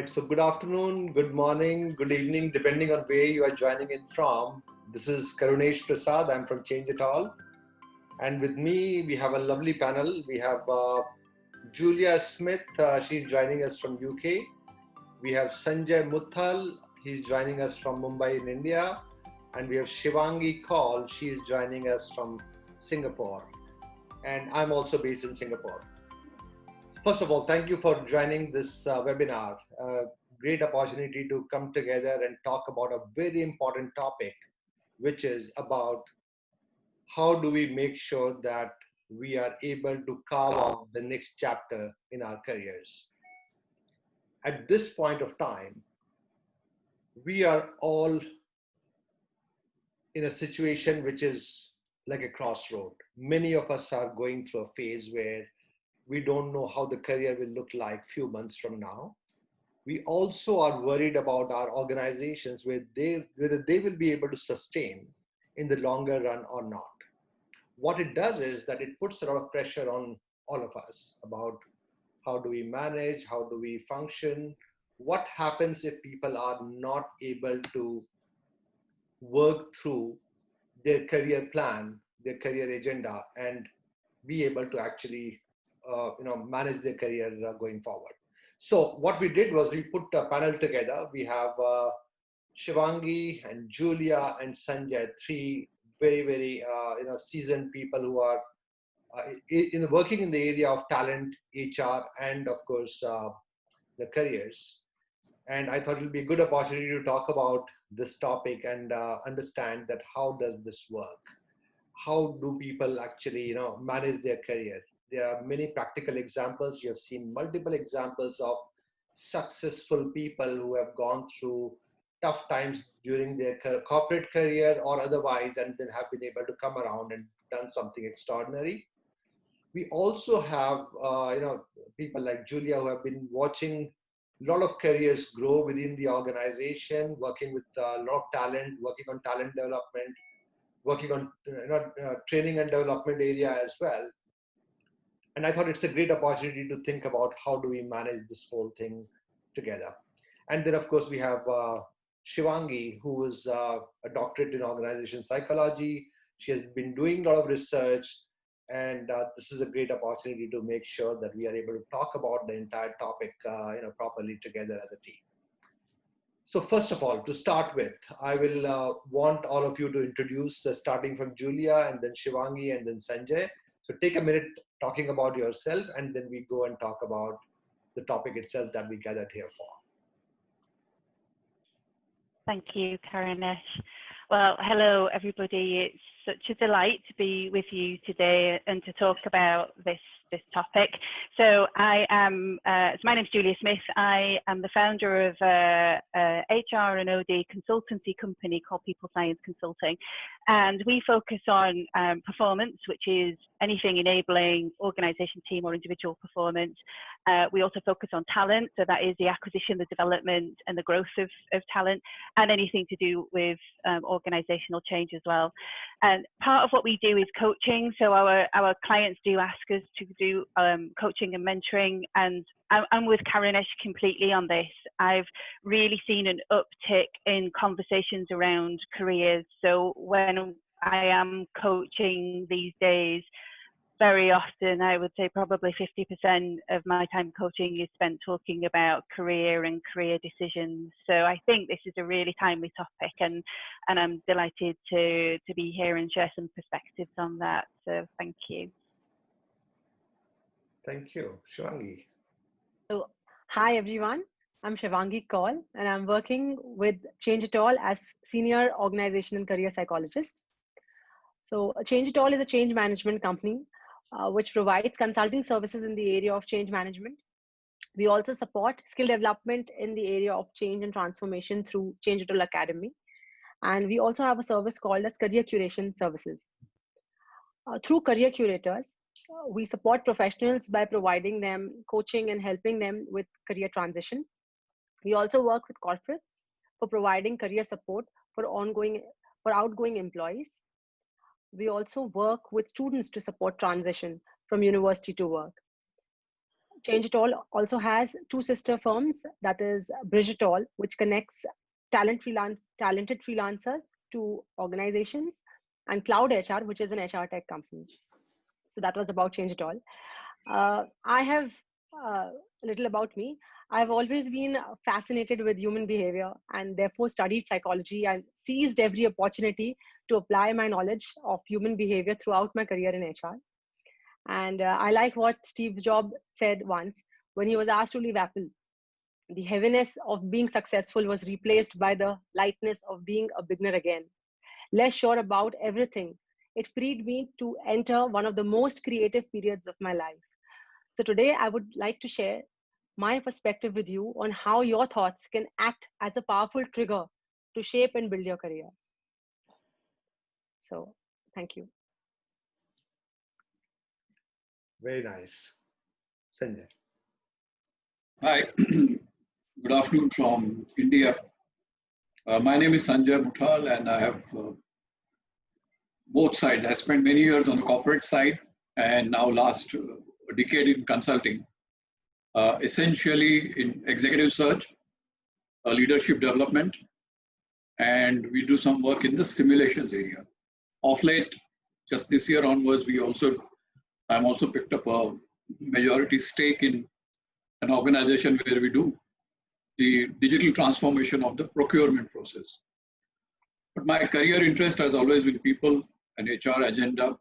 right, so good afternoon, good morning, good evening, depending on where you are joining in from. This is Kaurunesh Prasad. I'm from Change It All. And with me, we have a lovely panel. We have Julia Smith. She's joining us from UK. We have Sanjay Muthal. He's joining us from Mumbai in India. And we have Shivangi Kaul. She's joining us from Singapore. And I'm also based in Singapore. First of all, thank you for joining this webinar. Great opportunity to come together and talk about a very important topic, which is about how do we make sure that we are able to carve out the next chapter in our careers. At this point of time, we are all in a situation which is like a crossroad. Many of us are going through a phase where we don't know how the career will look like few months from now. We also are worried about our organizations, whether they will be able to sustain in the longer run or not. What it does is that it puts a lot of pressure on all of us about how do we manage, how do we function, what happens if people are not able to work through their career plan, their career agenda, and be able to actually manage their career going forward. So what we did was we put a panel together. We have Shivangi and Julia and Sanjay, three very seasoned people who are working in the area of talent, HR, and of course the careers. And I thought it would be a good opportunity to talk about this topic and understand that how does this work? How do people actually manage their career? There are many practical examples. You have seen multiple examples of successful people who have gone through tough times during their corporate career or otherwise, and then have been able to come around and done something extraordinary. We also have people like Julia who have been watching a lot of careers grow within the organization, working with a lot of talent, working on talent development, working on training and development area as well. And I thought it's a great opportunity to think about how do we manage this whole thing together. And then, of course, we have Shivangi, who is a doctorate in organization psychology. She has been doing a lot of research, and this is a great opportunity to make sure that we are able to talk about the entire topic properly together as a team. So first of all, to start with, I will want all of you to introduce, starting from Julia and then Shivangi and then Sanjay. So take a minute talking about yourself, and then we go and talk about the topic itself that we gathered here for. Thank you, Kaurunesh. Well, hello, everybody. It's such a delight to be with you today and to talk about this topic. So I am, so my name is Julia Smith. I am the founder of a HR and OD consultancy company called People Science Consulting. And we focus on performance, which is anything enabling organization, team or individual performance. We also focus on talent. So that is the acquisition, the development and the growth of talent, and anything to do with organizational change as well. And part of what we do is coaching. So our clients do ask us to do coaching and mentoring, and I'm with Kaurunesh completely on this. I've really seen an uptick in conversations around careers. So when I am coaching these days, very often, I would say probably 50% of my time coaching is spent talking about career and career decisions. So I think this is a really timely topic, and I'm delighted to be here and share some perspectives on that. So thank you. Thank you. Shivangi. So, hi everyone. I'm Shivangi Kaul, and I'm working with Change It All as Senior Organization and Career Psychologist. So Change It All is a change management company which provides consulting services in the area of change management. We also support skill development in the area of change and transformation through Change It All Academy. And we also have a service called as Career Curation Services. Through Career Curators, we support professionals by providing them coaching and helping them with career transition. We also work with corporates for providing career support for outgoing employees. We also work with students to support transition from university to work. Change It All also has two sister firms, that is Bridge It All, which connects talented freelancers to organizations, and Cloud HR, which is an HR tech company. So that was about Change It All. I have a little about me. I've always been fascinated with human behavior and therefore studied psychology and seized every opportunity to apply my knowledge of human behavior throughout my career in HR. And I like what Steve Jobs said once when he was asked to leave Apple. The heaviness of being successful was replaced by the lightness of being a beginner again. Less sure about everything, it freed me to enter one of the most creative periods of my life. So today I would like to share my perspective with you on how your thoughts can act as a powerful trigger to shape and build your career. So thank you. Very nice. Sanjay. Hi, good afternoon from India. My name is Sanjay Muthal, and I have both sides. I spent many years on the corporate side and now last a decade in consulting, essentially in executive search, leadership development, and we do some work in the simulations area. Of late, just this year onwards, I'm also picked up a majority stake in an organization where we do the digital transformation of the procurement process. But my career interest has always been people and HR agenda.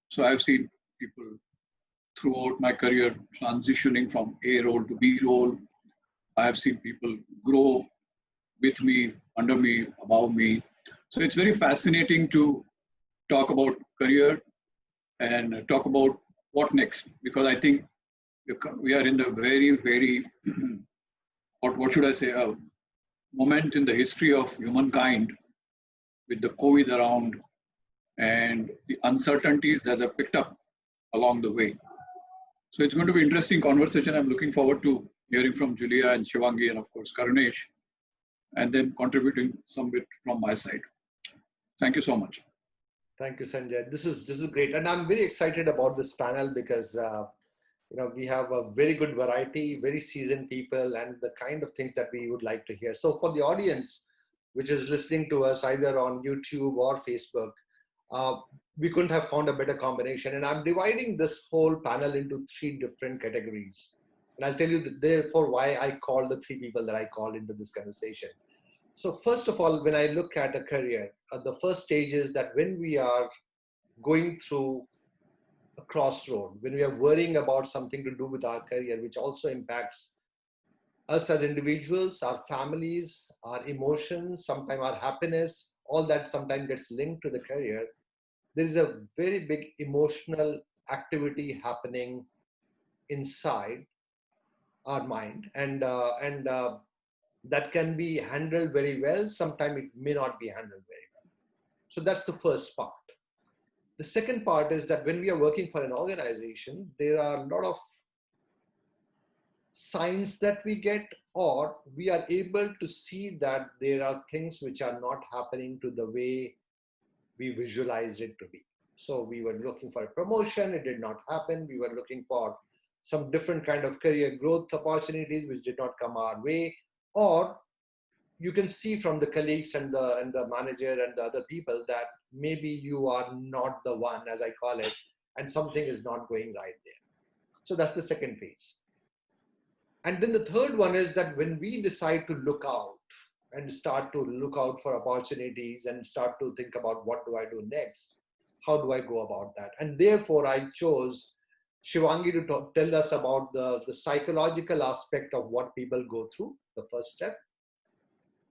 So I've seen people throughout my career transitioning from A role to B role. I have seen people grow with me, under me, above me. So it's very fascinating to talk about career and talk about what next, because I think we are in the very, very, what should I say, a moment in the history of humankind with the COVID around and the uncertainties that have picked up along the way. So it's going to be an interesting conversation. I'm looking forward to hearing from Julia and Shivangi and of course Kaurunesh, and then contributing some bit from my side. Thank you so much. Thank you, Sanjay. This is great, and I'm very excited about this panel because we have a very good variety, very seasoned people, and the kind of things that we would like to hear. So for the audience which is listening to us either on YouTube or Facebook, we couldn't have found a better combination. And I'm dividing this whole panel into three different categories. And I'll tell you therefore why I called the three people that I called into this conversation. So first of all, when I look at a career, the first stage is that when we are going through a crossroad, when we are worrying about something to do with our career, which also impacts us as individuals, our families, our emotions, sometimes our happiness, all that sometimes gets linked to the career. There is a very big emotional activity happening inside our mind, and that can be handled very well. Sometimes it may not be handled very well. So that's the first part. The second part is that when we are working for an organization, there are a lot of signs that we get, or we are able to see that there are things which are not happening to the way we visualized it to be. So we were looking for a promotion, it did not happen. We were looking for some different kind of career growth opportunities which did not come our way. Or you can see from the colleagues and the manager and the other people that maybe you are not the one, as I call it, and something is not going right there. So that's the second phase. And then the third one is that when we decide to look out and start to look out for opportunities and start to think about what do I do next, how do I go about that? And therefore I chose Shivangi to tell us about the psychological aspect of what people go through, the first step.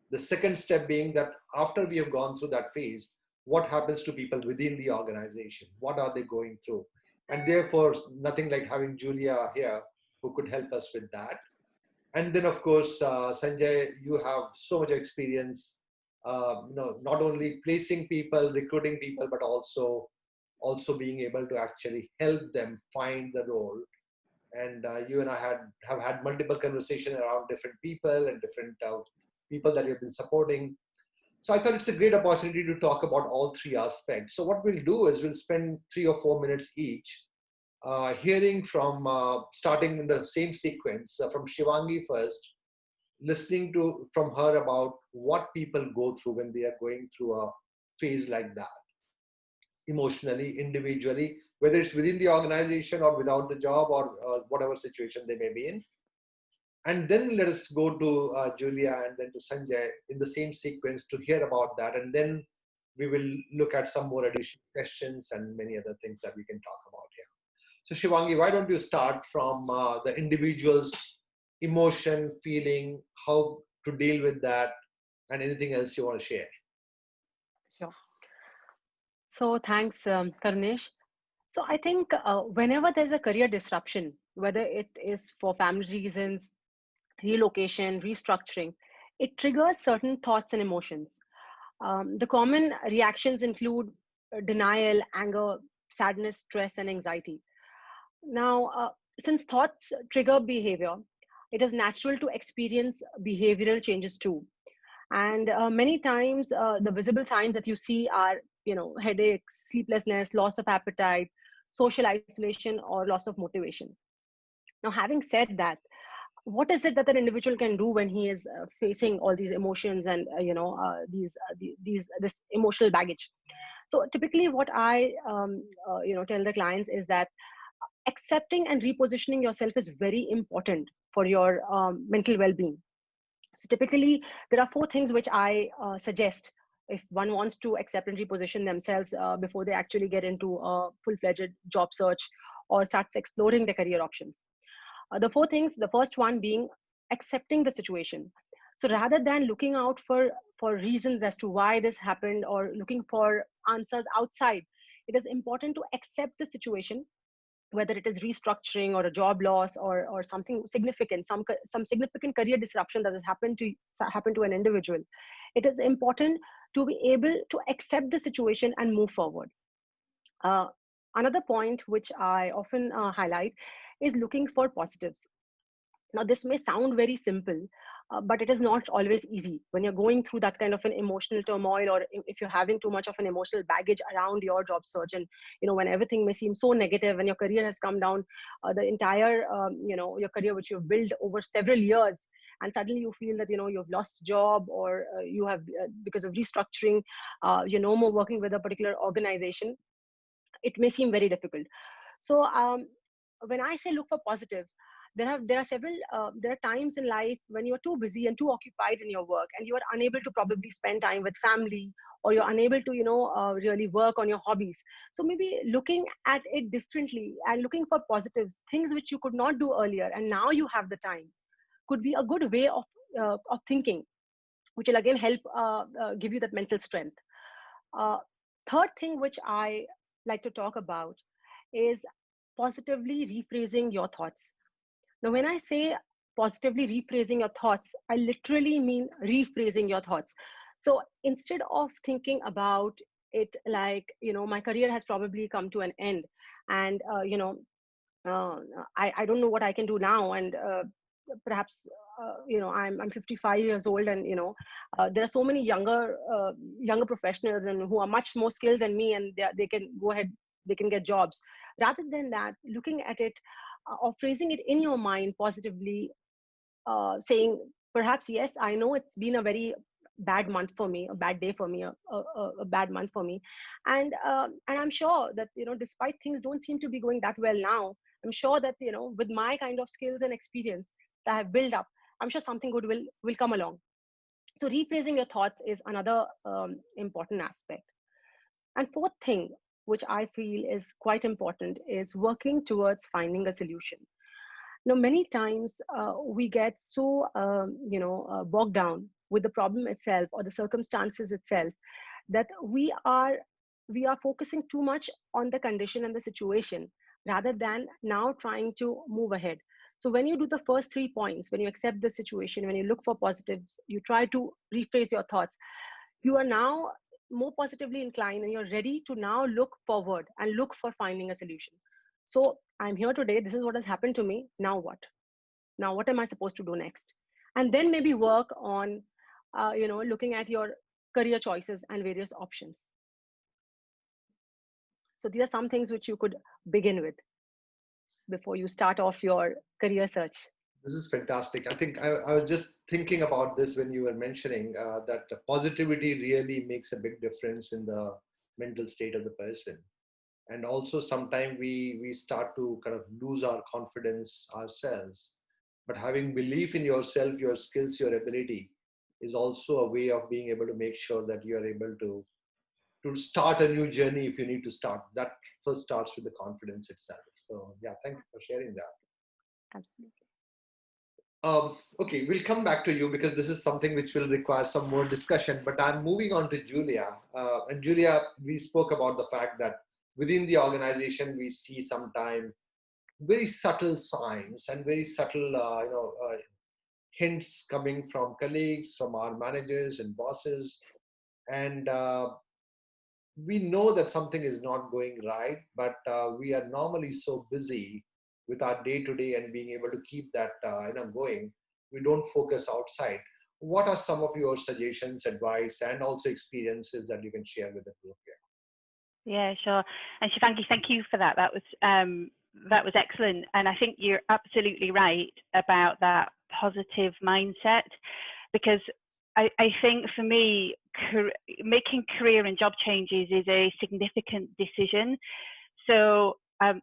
The second step being that after we have gone through that phase, what happens to people within the organization? What are they going through? And therefore, nothing like having Julia here who could help us with that. And then, of course, Sanjay, you have so much experience, not only placing people, recruiting people, but also being able to actually help them find the role. And you and I have had multiple conversations around different people and different people that you've been supporting. So I thought it's a great opportunity to talk about all three aspects. So what we'll do is we'll spend 3 or 4 minutes each hearing from, starting in the same sequence, from Shivangi first, listening to from her about what people go through when they are going through a phase like that, emotionally, individually, whether it's within the organization or without the job, or whatever situation they may be in. And then let us go to Julia and then to Sanjay in the same sequence to hear about that. And then we will look at some more additional questions and many other things that we can talk about here. So Shivangi, why don't you start from the individual's emotion, feeling, how to deal with that, and anything else you want to share? Sure. So thanks, Kaurunesh. So I think whenever there's a career disruption, whether it is for family reasons, relocation, restructuring, it triggers certain thoughts and emotions. The common reactions include denial, anger, sadness, stress, and anxiety. Now, since thoughts trigger behavior, it is natural to experience behavioral changes too. And many times, the visible signs that you see are, headaches, sleeplessness, loss of appetite, social isolation, or loss of motivation. Now, having said that, what is it that an individual can do when he is facing all these emotions and this emotional baggage? So typically what I tell the clients is that accepting and repositioning yourself is very important for your mental well-being. So typically there are four things which I suggest if one wants to accept and reposition themselves before they actually get into a full-fledged job search or starts exploring their career options. The four things, the first one being accepting the situation. So rather than looking out for reasons as to why this happened or looking for answers outside, it is important to accept the situation, whether it is restructuring or a job loss or something significant, some significant career disruption that has happened to an individual. It is important to be able to accept the situation and move forward. Uh, Another point which I often highlight is looking for positives. Now, this may sound very simple, but it is not always easy when you're going through that kind of an emotional turmoil, or if you're having too much of an emotional baggage around your job search, and when everything may seem so negative and your career has come down, the entire your career which you've built over several years, and suddenly you feel that you've lost job, or you have because of restructuring, you're no more working with a particular organization. It may seem very difficult. So when I say look for positives, there are several there are times in life when you are too busy and too occupied in your work, and you are unable to probably spend time with family, or you're unable to really work on your hobbies. So maybe looking at it differently and looking for positives, things which you could not do earlier and now you have the time, could be a good way of thinking, which will again help give you that mental strength. uh, Third thing which I like to talk about is positively rephrasing your thoughts. Now, when I say positively rephrasing your thoughts, I literally mean rephrasing your thoughts. So instead of thinking about it like, my career has probably come to an end, and, uh, I don't know what I can do now, and perhaps, I'm 55 years old, and, there are so many younger professionals and who are much more skilled than me, and they can go ahead, they can get jobs. Rather than that, looking at it, or phrasing it in your mind positively, saying, perhaps, yes, I know it's been a very bad month for me, a bad day for me, a bad month for me, and I'm sure that despite things don't seem to be going that well now, I'm sure that with my kind of skills and experience that I have built up, I'm sure something good will come along. So rephrasing your thoughts is another important aspect. And fourth thing, which I feel is quite important, is working towards finding a solution. Now, many times we get so bogged down with the problem itself or the circumstances itself, that we are focusing too much on the condition and the situation, rather than now trying to move ahead. So when you do the first 3 points, when you accept the situation, when you look for positives, you try to rephrase your thoughts, you are now more positively inclined, and you're ready to now look forward and look for finding a solution. So I'm here today, this is what has happened to me, now what? Now what am I supposed to do next? And then maybe work on looking at your career choices and various options. So these are some things which you could begin with. before you start off your career search? This is fantastic. I think I was just thinking about this when you were mentioning that positivity really makes a big difference in the mental state of the person. And also sometimes we start to kind of lose our confidence ourselves. But having belief in yourself, your skills, your ability is also a way of being able to make sure that you are able to start a new journey if you need to start. That first starts with the confidence itself. So yeah, thank you for sharing that. Absolutely. Okay, we'll come back to you because this is something which will require some more discussion. But I'm moving on to Julia. And Julia, we spoke about the fact that within the organization, we see sometimes very subtle signs and very subtle, hints coming from colleagues, from our managers and bosses. And we know that something is not going right, but we are normally so busy with our day to day and being able to keep that going. We don't focus outside. What are some of your suggestions, advice, and also experiences that you can share with the group here? Yeah, sure. And Shivangi, thank you for that. That was excellent. And I think you're absolutely right about that positive mindset, because I think for me, making career and job changes is a significant decision. So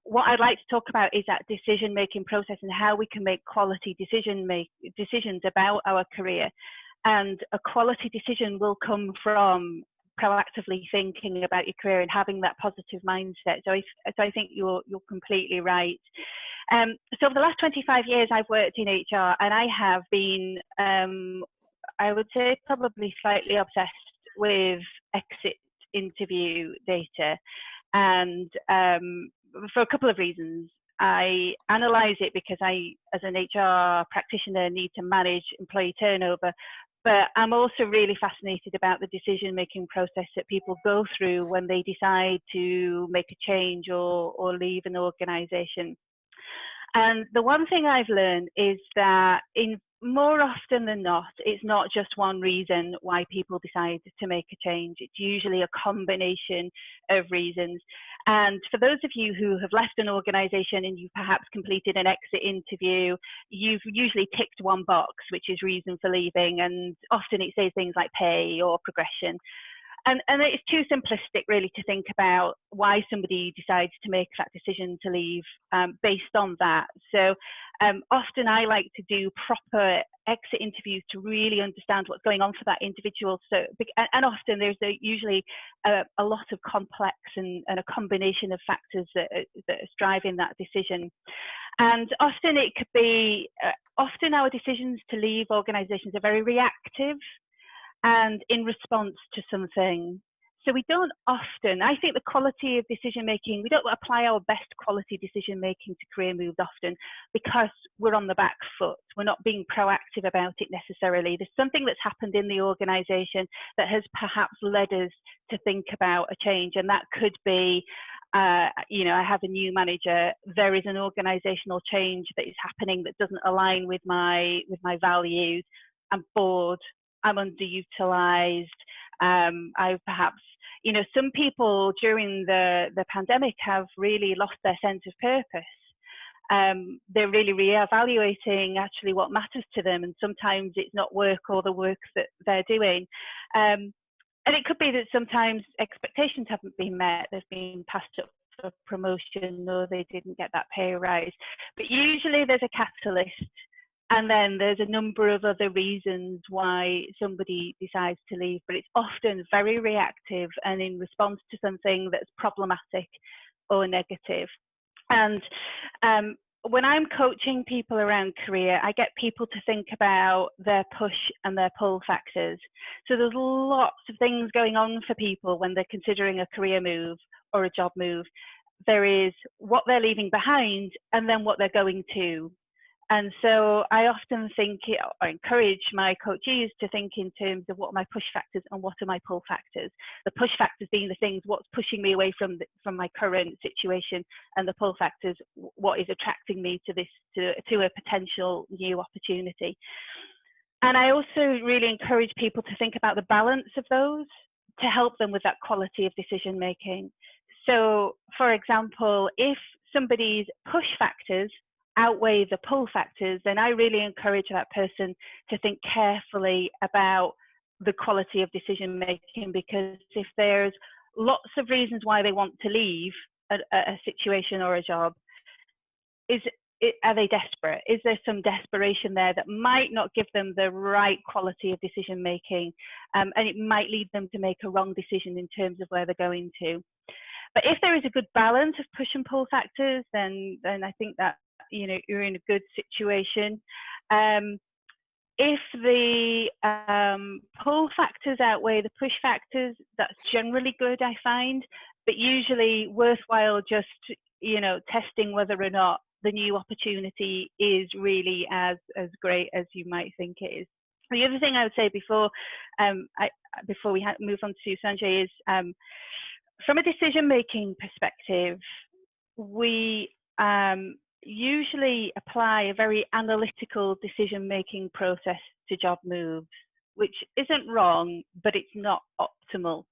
what I'd like to talk about is that decision-making process and how we can make quality decisions about our career. And a quality decision will come from proactively thinking about your career and having that positive mindset. So I think you're completely right. So for the last 25 years, I've worked in HR, and I have been, I would say, probably slightly obsessed with exit interview data. And for a couple of reasons. I analyze it because I, as an HR practitioner, need to manage employee turnover. But I'm also really fascinated about the decision-making process that people go through when they decide to make a change or leave an organization. And the one thing I've learned is that more often than not, it's not just one reason why people decide to make a change. It's usually a combination of reasons. And for those of you who have left an organization and you've perhaps completed an exit interview, you've usually ticked one box, which is reason for leaving. And often it says things like pay or progression. And it's too simplistic, really, to think about why somebody decides to make that decision to leave based on that. So often I like to do proper exit interviews to really understand what's going on for that individual. So, and often there's usually a lot of complex and a combination of factors that are driving that decision. And often it could be, often our decisions to leave organizations are very reactive and in response to something. So we don't often, I think the quality of decision making, we don't apply our best quality decision making to career moves often because we're on the back foot. We're not being proactive about it necessarily. There's something that's happened in the organization that has perhaps led us to think about a change. And that could be, I have a new manager. There is an organizational change that is happening that doesn't align with my values. I'm bored. I'm underutilized. I've perhaps, some people during the pandemic have really lost their sense of purpose. They're really reevaluating actually what matters to them, and sometimes it's not work or the work that they're doing. And it could be that sometimes expectations haven't been met. They've been passed up for promotion or they didn't get that pay rise. But usually there's a catalyst. And then there's a number of other reasons why somebody decides to leave, but it's often very reactive and in response to something that's problematic or negative. And when I'm coaching people around career, I get people to think about their push and their pull factors. So there's lots of things going on for people when they're considering a career move or a job move. There is what they're leaving behind and then what they're going to. And so I often think, I encourage my coachees to think in terms of what are my push factors and what are my pull factors. The push factors being the things, what's pushing me away from my current situation, and the pull factors, what is attracting me to a potential new opportunity. And I also really encourage people to think about the balance of those to help them with that quality of decision making. So, for example, if somebody's push factors outweigh the pull factors, then I really encourage that person to think carefully about the quality of decision making, because if there's lots of reasons why they want to leave a situation or a job, are they desperate? Is there some desperation there that might not give them the right quality of decision making, and it might lead them to make a wrong decision in terms of where they're going to? But if there is a good balance of push and pull factors, then I think that, you know, you're in a good situation. If the pull factors outweigh the push factors, that's generally good, I find, but usually worthwhile just, you know, testing whether or not the new opportunity is really as great as you might think it is. The other thing I would say before we move on to Sanjay is, from a decision-making perspective, we usually apply a very analytical decision-making process to job moves, which isn't wrong, but it's not optimal.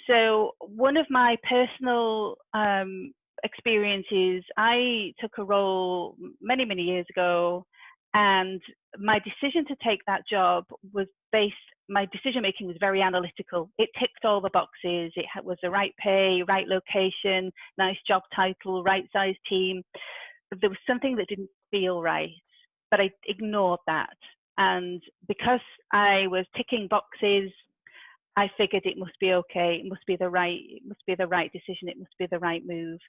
So one of my personal experiences, I took a role many, many years ago, and my decision to take that job was my decision making was very analytical. It ticked all the boxes. It was the right pay, right location, nice job title, right size team. But there was something that didn't feel right, but I ignored that. And because I was ticking boxes, I figured it must be okay. It must be the right decision. It must be the right move.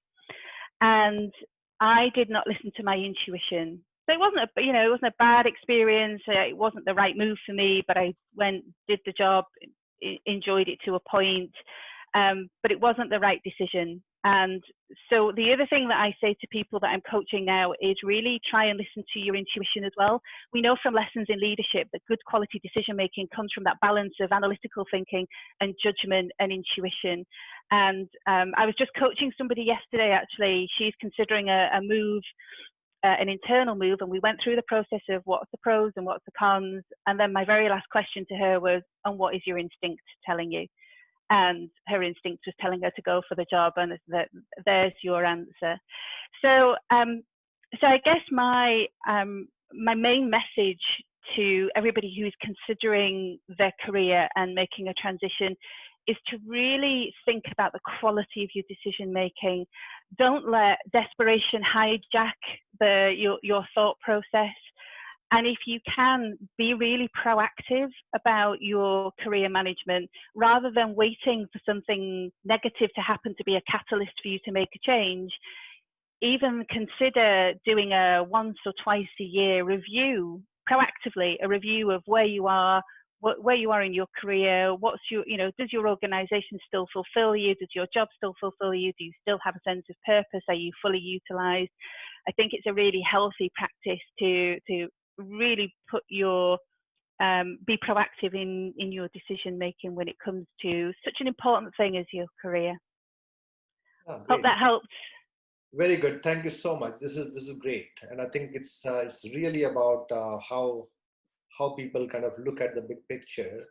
And I did not listen to my intuition. So it wasn't a bad experience. It wasn't the right move for me, but I went, did the job, enjoyed it to a point, but it wasn't the right decision. And so the other thing that I say to people that I'm coaching now is really try and listen to your intuition as well. We know from lessons in leadership that good quality decision making comes from that balance of analytical thinking and judgment and intuition. And I was just coaching somebody yesterday, actually. She's considering a move, an internal move, and we went through the process of what's the pros and what's the cons. And then my very last question to her was, and what is your instinct telling you? And her instinct was telling her to go for the job, and there's your answer. So I guess my main message to everybody who's considering their career and making a transition is to really think about the quality of your decision making. Don't let desperation hijack your thought process. And if you can, be really proactive about your career management, rather than waiting for something negative to happen to be a catalyst for you to make a change. Even consider doing a once or twice a year review, proactively, a review of where you are in your career. Does your organization still fulfill you? Does your job still fulfill you? Do you still have a sense of purpose? Are you fully utilized? I think it's a really healthy practice to really be proactive in your decision making when it comes to such an important thing as your career. Hope that helps. Very good. Thank you so much. This is great, and I think it's really about how people kind of look at the big picture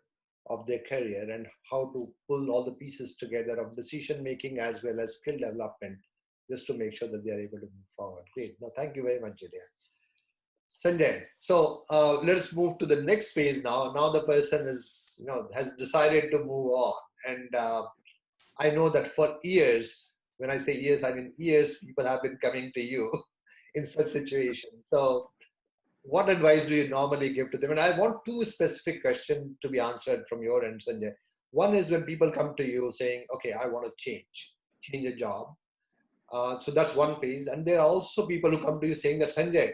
of their career and how to pull all the pieces together of decision making as well as skill development, just to make sure that they are able to move forward. Great. No, thank you very much, Julia. Sanjay, so let's move to the next phase now. Now the person has decided to move on, and I know that for years, when I say years, I mean years, people have been coming to you in such situations. So what advice do you normally give to them? And I want two specific questions to be answered from your end, Sanjay. One is when people come to you saying, okay, I want to change a job. So that's one phase. And there are also people who come to you saying that, Sanjay,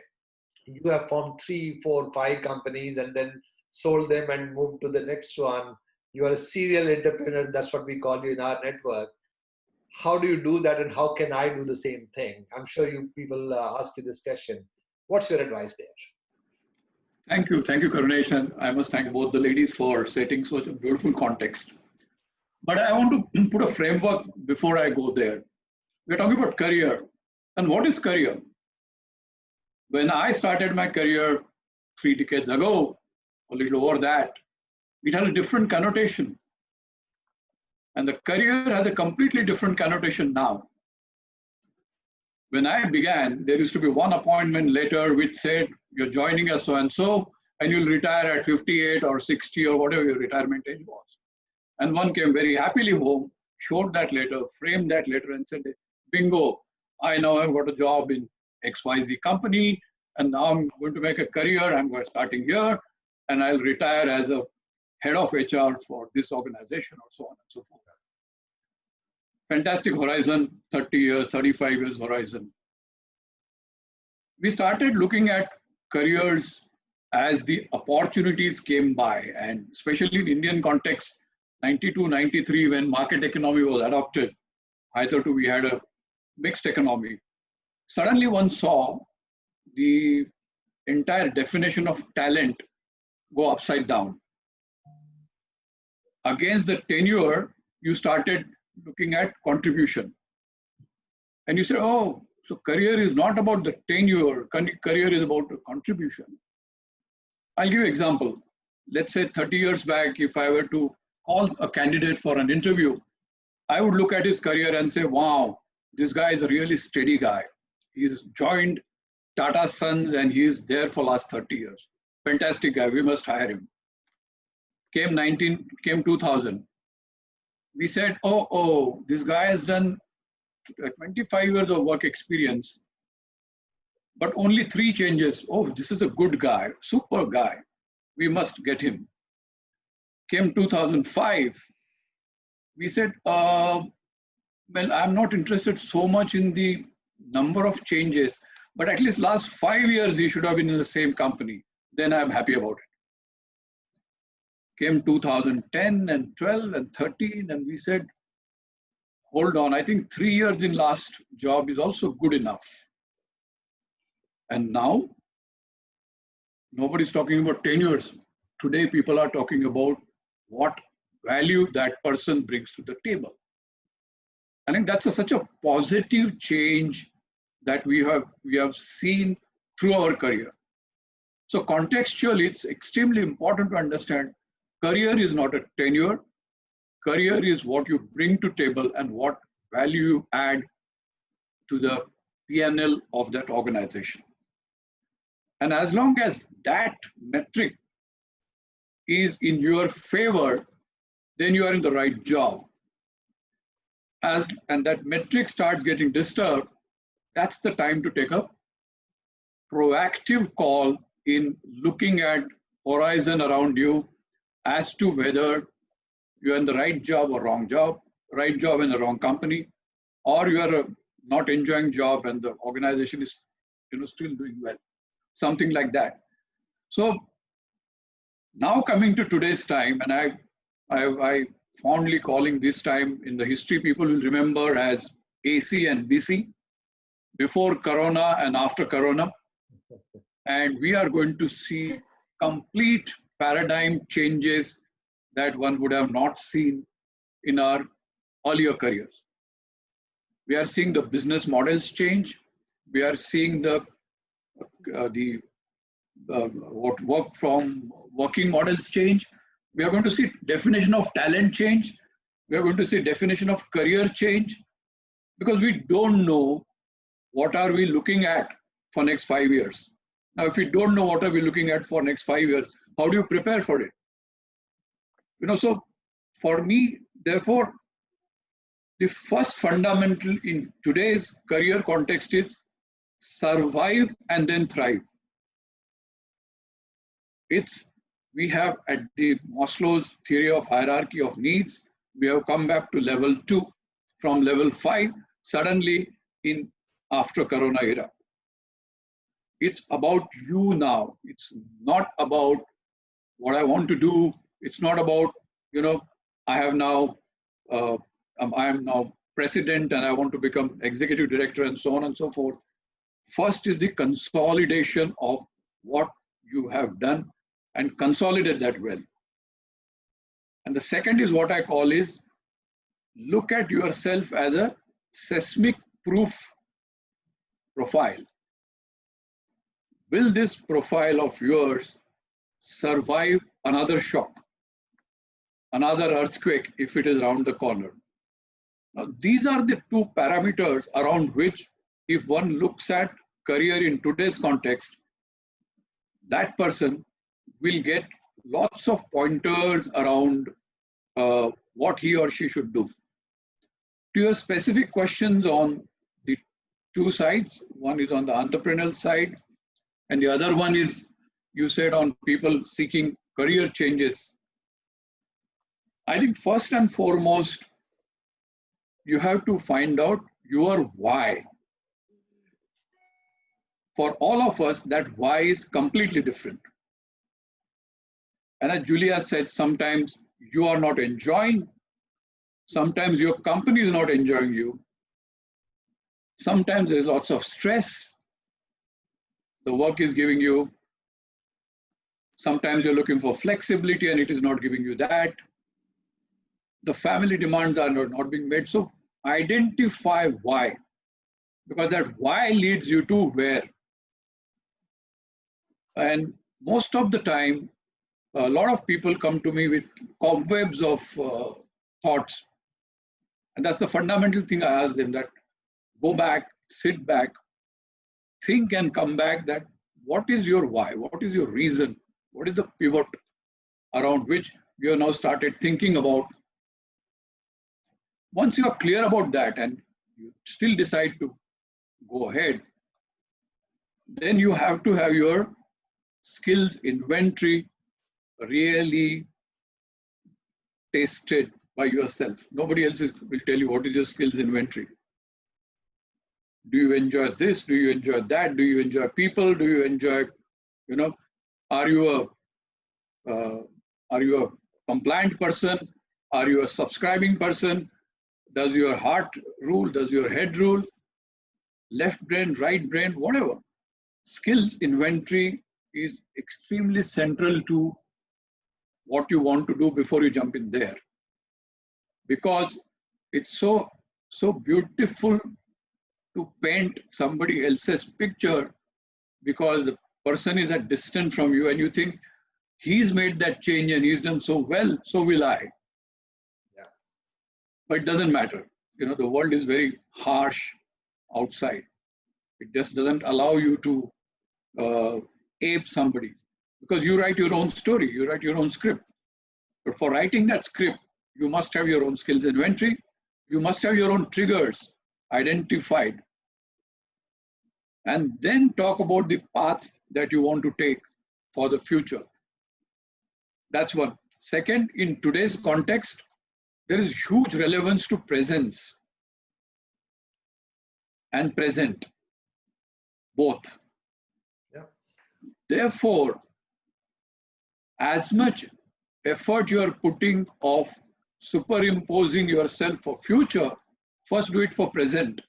you have formed 3, 4, 5 companies and then sold them and moved to the next one. You are a serial entrepreneur. That's what we call you in our network. How do you do that, and how can I do the same thing? I'm sure people ask you this question. What's your advice there? Thank you, Kaurunesh, and I must thank both the ladies for setting such a beautiful context. But I want to put a framework before I go there. We're talking about career. And what is career? When I started my career 3 decades ago, a little over that, it had a different connotation. And the career has a completely different connotation now. When I began, there used to be one appointment letter which said, you're joining us so-and-so, and you'll retire at 58 or 60 or whatever your retirement age was. And one came very happily home, showed that letter, framed that letter and said, bingo, I now have got a job in XYZ company, and now I'm going to make a career. I'm starting here, and I'll retire as a head of HR for this organization or so on and so forth. Fantastic horizon, 30 years, 35 years horizon. We started looking at careers as the opportunities came by, and especially in Indian context, 92, 93, when market economy was adopted, I thought we had a mixed economy. Suddenly one saw the entire definition of talent go upside down. Against the tenure, you started looking at contribution. And you said, oh, so career is not about the tenure, career is about the contribution. I'll give you an example. Let's say 30 years back, if I were to call a candidate for an interview, I would look at his career and say, wow, this guy is a really steady guy. He's joined Tata Sons and he's there for last 30 years. Fantastic guy, we must hire him. Came 2000. We said, oh, this guy has done 25 years of work experience, but only 3 changes. Oh, this is a good guy, super guy. We must get him. Came 2005. We said, well, I'm not interested so much in the number of changes, but at least last 5 years, he should have been in the same company. Then I'm happy about it. Came 2010 and 12 and 13, and we said, hold on, I think 3 years in last job is also good enough. And now, nobody's talking about tenures. Today, people are talking about what value that person brings to the table. I think that's such a positive change that we have seen through our career. So contextually, it's extremely important to understand career is not a tenure. Career is what you bring to table and what value you add to the P&L of that organization. And as long as that metric is in your favor, then you are in the right job. And that metric starts getting disturbed, that's the time to take a proactive call in looking at horizon around you as to whether you're in the right job or wrong job, right job in the wrong company, or you are not enjoying job and the organization is still doing well, something like that. So now coming to today's time, and I fondly calling this time in the history people will remember as AC and BC, before Corona and after Corona. And we are going to see complete paradigm changes that one would have not seen in our earlier careers. We are seeing the business models change. We are seeing the working models change. We are going to see definition of talent change. We are going to see definition of career change, because we don't know what are we looking at for next 5 years. Now, if you don't know what are we looking at for next 5 years, how do you prepare for it? So for me, therefore, the first fundamental in today's career context is survive and then thrive. We have at the Maslow's theory of hierarchy of needs, we have come back to level 2 from level 5 suddenly in after Corona era. It's about you now. It's not about what I want to do. It's not about, I am now president and I want to become executive director and so on and so forth. First is the consolidation of what you have done and consolidate that well. And the second is what I call is look at yourself as a seismic proof profile. Will this profile of yours survive another shock, another earthquake if it is around the corner? Now, these are the 2 parameters around which if one looks at career in today's context, that person will get lots of pointers around what he or she should do. To your specific questions on the two sides, one is on the entrepreneurial side, and the other one is, you said, on people seeking career changes. I think first and foremost, you have to find out your why. For all of us, that why is completely different. And as Julia said, sometimes you are not enjoying, sometimes your company is not enjoying you, sometimes there's lots of stress, the work is giving you, sometimes you're looking for flexibility and it is not giving you that. The family demands are not being met. So identify why, because that why leads you to where. And most of the time, a lot of people come to me with cobwebs of thoughts. And that's the fundamental thing I ask them, that go back, sit back, think and come back, that what is your why? What is your reason? What is the pivot around which you have now started thinking about? Once you are clear about that and you still decide to go ahead, then you have to have your skills inventory really tasted by yourself. Nobody else will tell you what is your skills inventory. Do you enjoy this? Do you enjoy that? Do you enjoy people? Do you enjoy, are you a compliant person? Are you a subscribing person? Does your heart rule? Does your head rule? Left brain, right brain, whatever. Skills inventory is extremely central to what you want to do before you jump in there. Because it's so beautiful to paint somebody else's picture, because the person is at distance from you and you think he's made that change and he's done so well, so will I. Yeah. But it doesn't matter. The world is very harsh outside. It just doesn't allow you to ape somebody, because you write your own story, you write your own script. But for writing that script, you must have your own skills inventory. You must have your own triggers identified. And then talk about the path that you want to take for the future. That's one. Second, in today's context, there is huge relevance to presence and present, both. Yeah. Therefore, as much effort you are putting of superimposing yourself for future, first do it for present.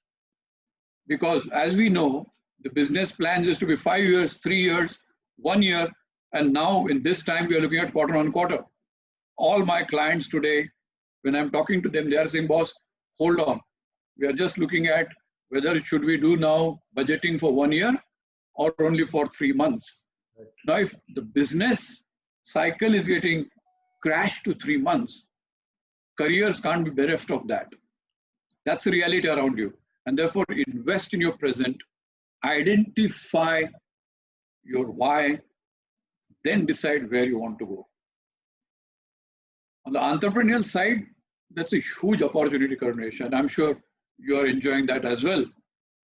Because as we know, the business plans is to be 5 years, 3 years, 1 year, and now in this time we are looking at quarter on quarter. All my clients today, when I'm talking to them, they are saying, boss, hold on. We are just looking at whether should we do now budgeting for 1 year or only for 3 months. Right. Now, if the business cycle is getting crashed to 3 months, careers can't be bereft of that. That's the reality around you. And therefore, invest in your present, identify your why, then decide where you want to go. On the entrepreneurial side, that's a huge opportunity, Kaurunesh, and I'm sure you are enjoying that as well.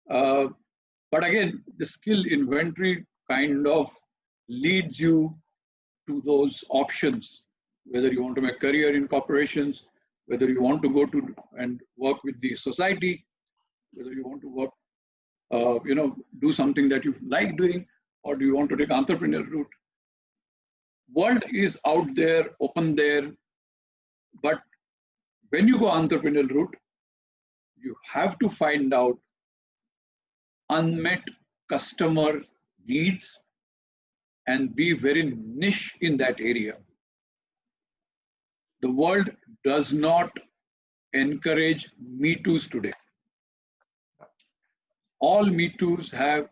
But again, the skill inventory kind of leads you to those options, whether you want to make career in corporations, whether you want to go to and work with the society, whether you want to work, do something that you like doing, or do you want to take entrepreneurial route. World is out there, open there, but when you go entrepreneurial route, you have to find out unmet customer needs and be very niche in that area. The world does not encourage Me Too's today. All Me Too's have,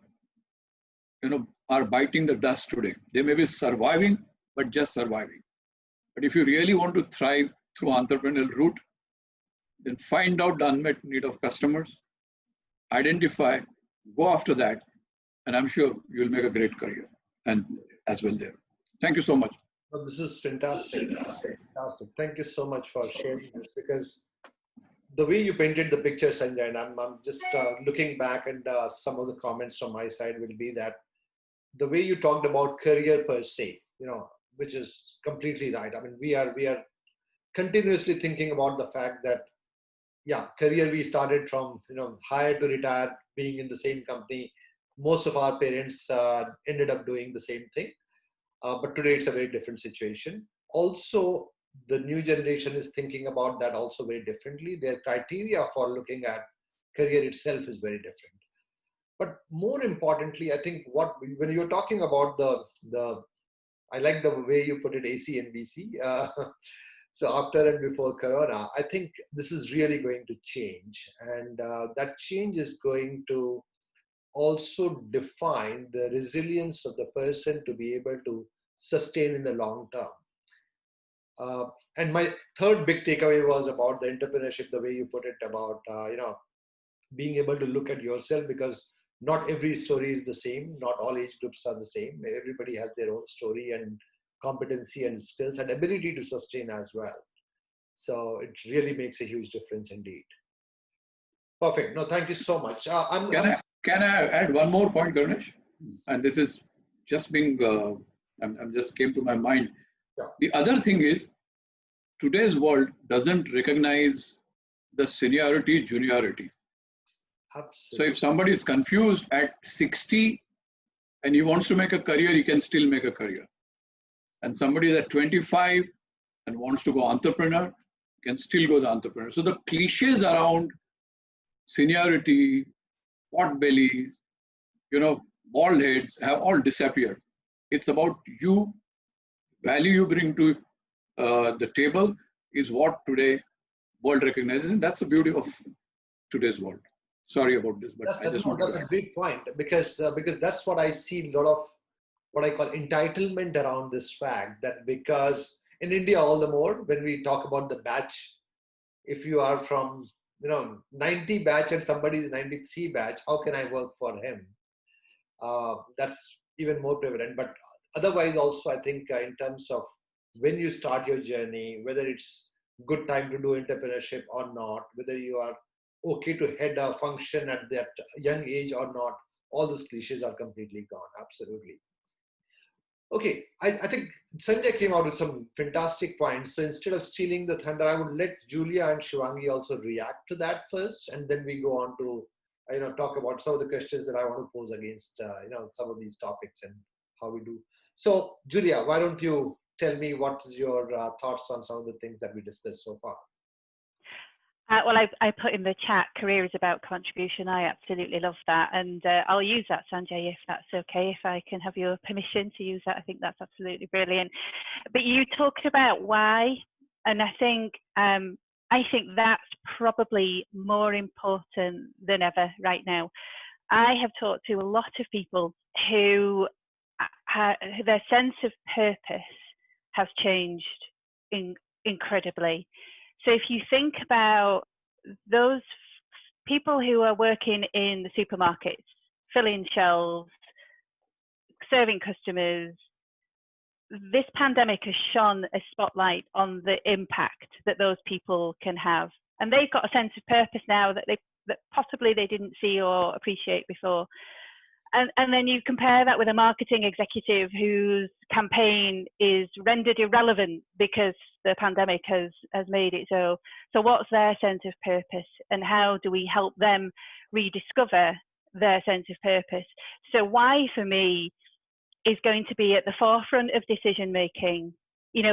are biting the dust today. They may be surviving, but just surviving. But if you really want to thrive through entrepreneurial route, then find out the unmet need of customers, identify go after that, and I'm sure you'll make a great career and as well there. Thank you so much. Well, this is fantastic. Fantastic. Thank you so much for sharing this, because the way you painted the picture, Sanjay, and I'm just looking back, and some of the comments from my side will be that the way you talked about career per se, which is completely right. I mean, we are continuously thinking about the fact that, yeah, career, we started from, hire to retire, being in the same company. Most of our parents ended up doing the same thing. But today it's a very different situation. Also, the new generation is thinking about that also very differently. Their criteria for looking at career itself is very different. But more importantly, I think when you're talking about I like the way you put it, AC and BC. So after and before Corona, I think this is really going to change. And that change is going to also define the resilience of the person to be able to sustain in the long term. And my third big takeaway was about the entrepreneurship, the way you put it, about being able to look at yourself, because not every story is the same. Not all age groups are the same. Everybody has their own story and competency and skills and ability to sustain as well. So it really makes a huge difference indeed. Perfect. No, thank you so much. Can I add one more point, Kaurunesh? And this is just being, I'm just came to my mind. Yeah. The other thing is, today's world doesn't recognize the seniority, juniority. Absolutely. So if somebody is confused at 60 and he wants to make a career, he can still make a career. And somebody is at 25 and wants to go entrepreneur, can still go the entrepreneur. So the cliches around seniority, pot bellies, bald heads have all disappeared. It's about you, value you bring to the table is what today world recognizes. And that's the beauty of today's world. Sorry about this, but that's a great point, because that's what I see, a lot of what I call entitlement around this fact, that because in India, all the more, when we talk about the batch, if you are from 90 batch and somebody is 93 batch, how can I work for him? That's even more prevalent. But otherwise also, I think in terms of when you start your journey, whether it's good time to do entrepreneurship or not, whether you are okay to head a function at that young age or not, all those cliches are completely gone. Absolutely. Okay, I think Sanjay came out with some fantastic points. So instead of stealing the thunder, I would let Julia and Shivangi also react to that first, and then we go on to talk about some of the questions that I want to pose against some of these topics and how we do. So Julia, why don't you tell me what is your thoughts on some of the things that we discussed so far? Well, I put in the chat, career is about contribution. I absolutely love that. And I'll use that, Sanjay, if that's okay, if I can have your permission to use that. I think that's absolutely brilliant. But you talked about why, and I think that's probably more important than ever right now. I have talked to a lot of people who their sense of purpose has changed incredibly. So if you think about those people who are working in the supermarkets, filling shelves, serving customers, this pandemic has shone a spotlight on the impact that those people can have. And they've got a sense of purpose now that possibly they didn't see or appreciate before. And then you compare that with a marketing executive whose campaign is rendered irrelevant because the pandemic has made it so. So what's their sense of purpose, and how do we help them rediscover their sense of purpose? So why, for me, is going to be at the forefront of decision making.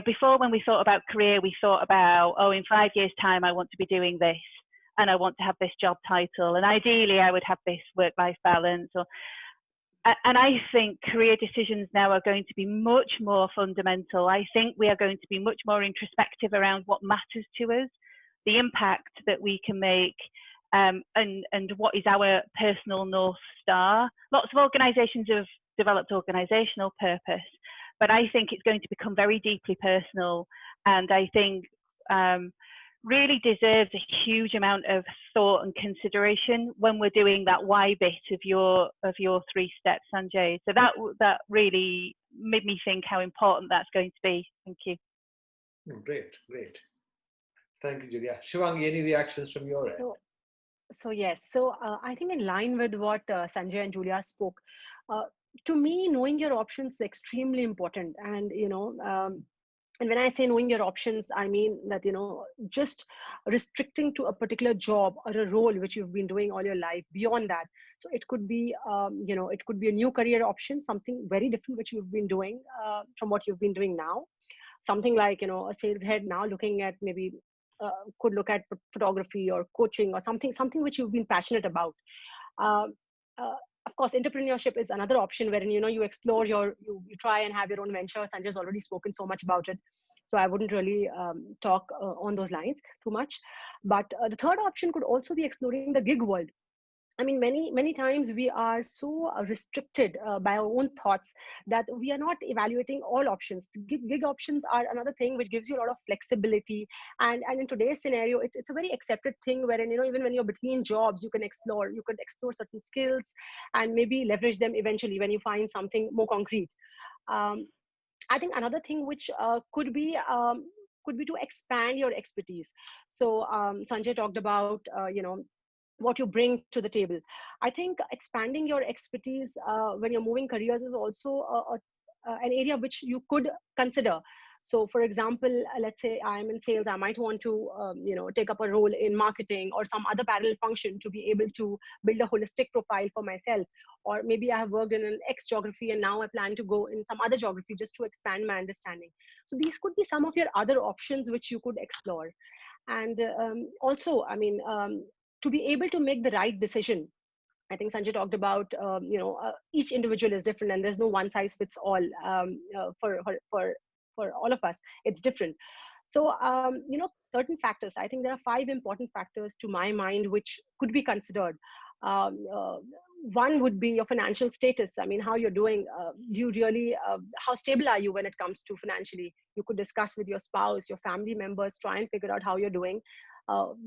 Before, when we thought about career, we thought about, in 5 years' time, I want to be doing this, and I want to have this job title, and ideally I would have this work-life balance. And I think career decisions now are going to be much more fundamental. I think we are going to be much more introspective around what matters to us, the impact that we can make, and what is our personal North Star. Lots of organizations have developed organizational purpose, but I think it's going to become very deeply personal. And I think really deserves a huge amount of thought and consideration when we're doing that why bit of your 3 steps, Sanjay. So that really made me think how important that's going to be. Thank you. Great, great. Thank you, Julia. Shivangi, any reactions from your end? So yes, I think in line with what Sanjay and Julia spoke, uh, to me, knowing your options is extremely important. And when I say knowing your options, I mean that, just restricting to a particular job or a role which you've been doing all your life beyond that. So it could be, it could be a new career option, something very different which you've been doing from what you've been doing now. Something like, a sales head now looking at maybe could look at photography or coaching or something which you've been passionate about. Uh, uh, of course, entrepreneurship is another option wherein you explore you try and have your own venture. Sanjay's already spoken so much about it, so I wouldn't really talk on those lines too much. But the third option could also be exploring the gig world. I mean, many times we are so restricted by our own thoughts that we are not evaluating all options. Gig options are another thing which gives you a lot of flexibility, and in today's scenario, it's a very accepted thing wherein even when you're between jobs, you could explore certain skills, and maybe leverage them eventually when you find something more concrete. Um, I think another thing which could be to expand your expertise. So Sanjay talked about what you bring to the table. I think expanding your expertise when you're moving careers is also an area which you could consider. So, for example, let's say I'm in sales, I might want to, take up a role in marketing or some other parallel function to be able to build a holistic profile for myself. Or maybe I have worked in an X geography and now I plan to go in some other geography just to expand my understanding. So these could be some of your other options which you could explore. And also, I mean, to be able to make the right decision. I think Sanjay talked about, each individual is different and there's no one size fits all for all of us. It's different. So, certain factors, I think there are 5 important factors to my mind, which could be considered. Um, uh, One would be your financial status. I mean, how you're doing. Do you really, how stable are you when it comes to financially? You could discuss with your spouse, your family members, try and figure out how you're doing.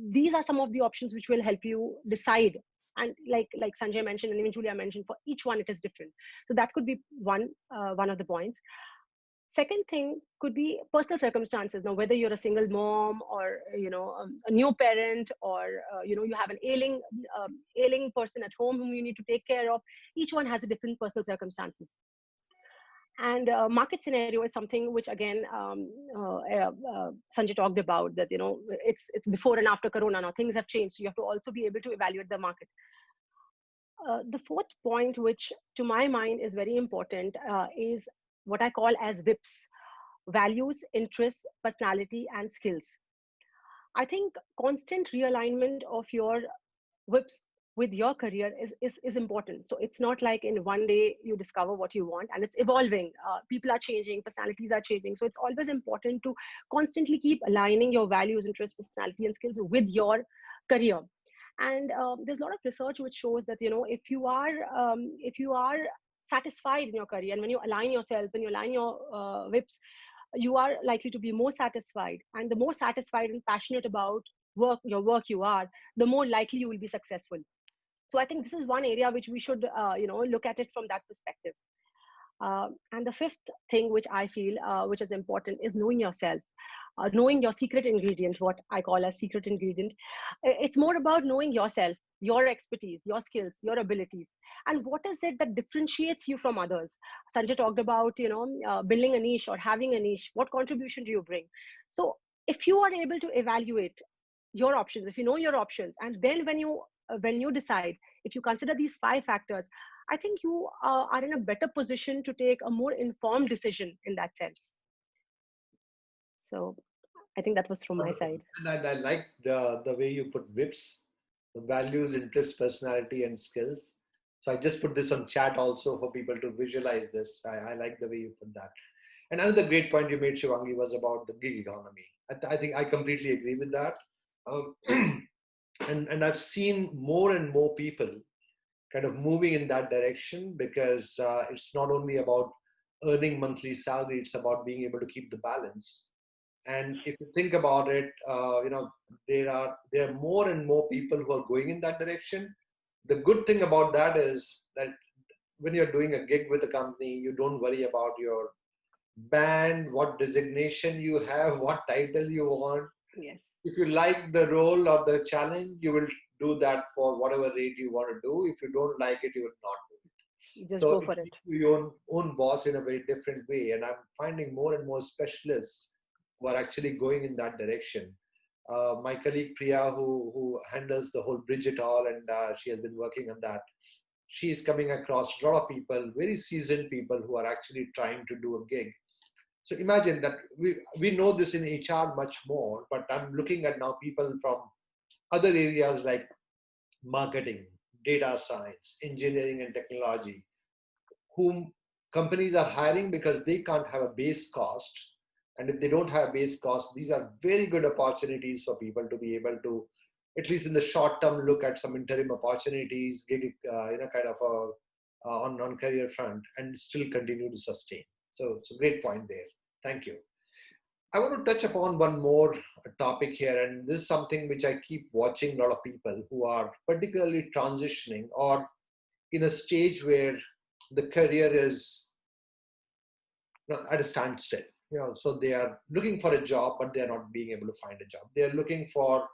These are some of the options which will help you decide. And like Sanjay mentioned and even Julia mentioned, for each one it is different. So that could be one of the points. Second thing could be personal circumstances. Now, whether you're a single mom or a new parent, or you have an ailing person at home whom you need to take care of. Each one has a different personal circumstances. And market scenario is something which again Sanjay talked about, that it's before and after Corona. Now things have changed, so you have to also be able to evaluate the market. The fourth point, which to my mind is very important, is what I call as VIPs: values, interests, personality, and skills. I think constant realignment of your VIPs with your career is important. So it's not like in one day you discover what you want, and it's evolving. People are changing, personalities are changing. So it's always important to constantly keep aligning your values, interests, personality, and skills with your career. And there's a lot of research which shows that if you are satisfied in your career, and when you align yourself and you align your VIPs, you are likely to be more satisfied. And the more satisfied and passionate about your work you are, the more likely you will be successful. So I think this is one area which we should look at it from that perspective. And the fifth thing which I feel which is important is knowing yourself. Knowing your secret ingredient, what I call a secret ingredient. It's more about knowing yourself, your expertise, your skills, your abilities, and what is it that differentiates you from others. Sanjay talked about, building a niche or having a niche. What contribution do you bring? So if you are able to evaluate your options, if you know your options, and then when you decide, if you consider these 5 factors, I think you are in a better position to take a more informed decision in that sense. So I think that was from my side. And I like the way you put VIPs, the values, interests, personality, and skills. So I just put this on chat also for people to visualize this. I like the way you put that. And another great point you made, Shivangi, was about the gig economy. I think I completely agree with that. And I've seen more and more people kind of moving in that direction, because it's not only about earning monthly salary, it's about being able to keep the balance And if you think about it, there are more and more people who are going in that direction. The good thing about that is that when you're doing a gig with a company, you don't worry about your band, what designation you have, what title you want. Yes. If you like the role or the challenge, you will do that for whatever rate you want to do. If you don't like it, you will not do it. Just So go it for it. makes you your own boss in a very different way. And I'm finding more and more specialists who are actually going in that direction. My colleague Priya, who handles the whole Bridge It All, and she has been working on that. She is coming across a lot of people, very seasoned people who are actually trying to do a gig. So imagine that we know this in HR much more, but I'm looking at now people from other areas like marketing, data science, engineering and technology, whom companies are hiring because they can't have a base cost. And if they don't have a base cost, these are very good opportunities for people to be able to, at least in the short term, look at some interim opportunities, gig, kind of on career front, and still continue to sustain. So it's a great point there. Thank you. I want to touch upon one more topic here, and this is something which I keep watching a lot of people who are particularly transitioning or in a stage where the career is at a standstill. So they are looking for a job, but they are not being able to find a job. They are looking for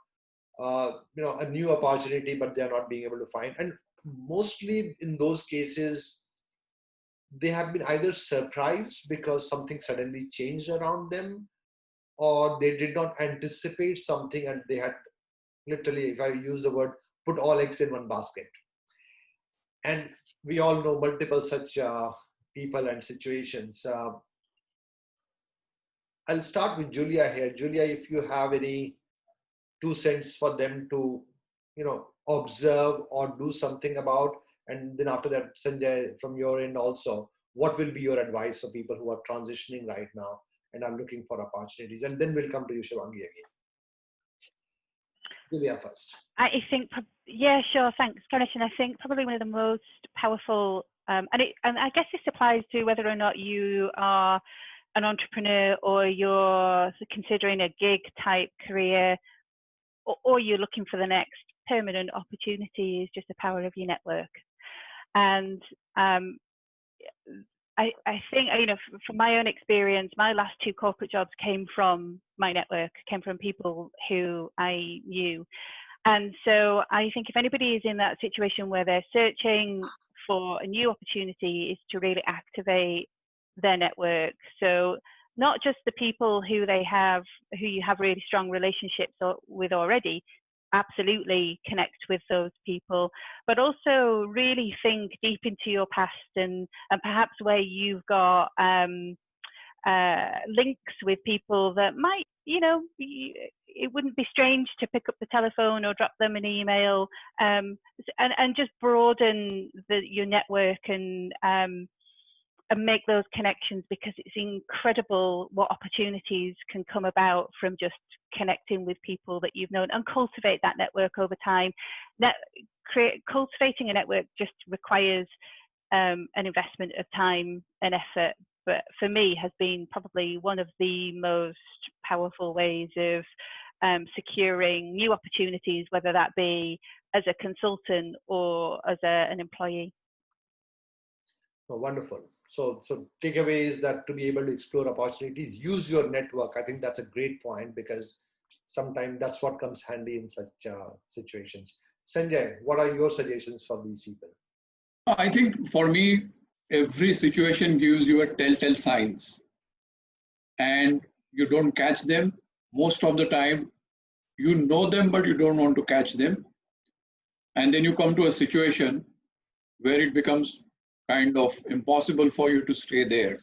a new opportunity, but they are not being able to find. And mostly in those cases, they have been either surprised because something suddenly changed around them, or they did not anticipate something and they had literally, if I use the word, put all eggs in one basket. And we all know multiple such people and situations. I'll start with Julia here. Julia, if you have any 2 cents for them to, observe or do something about, and then after that, Sanjay, from your end also, what will be your advice for people who are transitioning right now and are looking for opportunities? And then we'll come to you, Shivangi, again. Julia first. I think, yeah, sure, thanks, Kaurunesh. And I think probably one of the most powerful, and I guess this applies to whether or not you are an entrepreneur or you're considering a gig type career, or you're looking for the next permanent opportunity, is just the power of your network. And I think, from my own experience, my last 2 corporate jobs came from my network, came from people who I knew. And so I think if anybody is in that situation where they're searching for a new opportunity, is to really activate their network. So not just the people who you have really strong relationships with already, absolutely connect with those people, but also really think deep into your past and perhaps where you've got links with people that might, it wouldn't be strange to pick up the telephone or drop them an email, and just broaden your network and make those connections, because it's incredible what opportunities can come about from just connecting with people that you've known, and cultivate that network over time. Cultivating a network just requires an investment of time and effort, but for me has been probably one of the most powerful ways of securing new opportunities, whether that be as a consultant or as an employee. Oh, wonderful. So takeaway is that to be able to explore opportunities, use your network. I think that's a great point, because sometimes that's what comes handy in such situations. Sanjay, what are your suggestions for these people? I think for me, every situation gives you a telltale signs, and you don't catch them. Most of the time, you know them, but you don't want to catch them. And then you come to a situation where it becomes kind of impossible for you to stay there.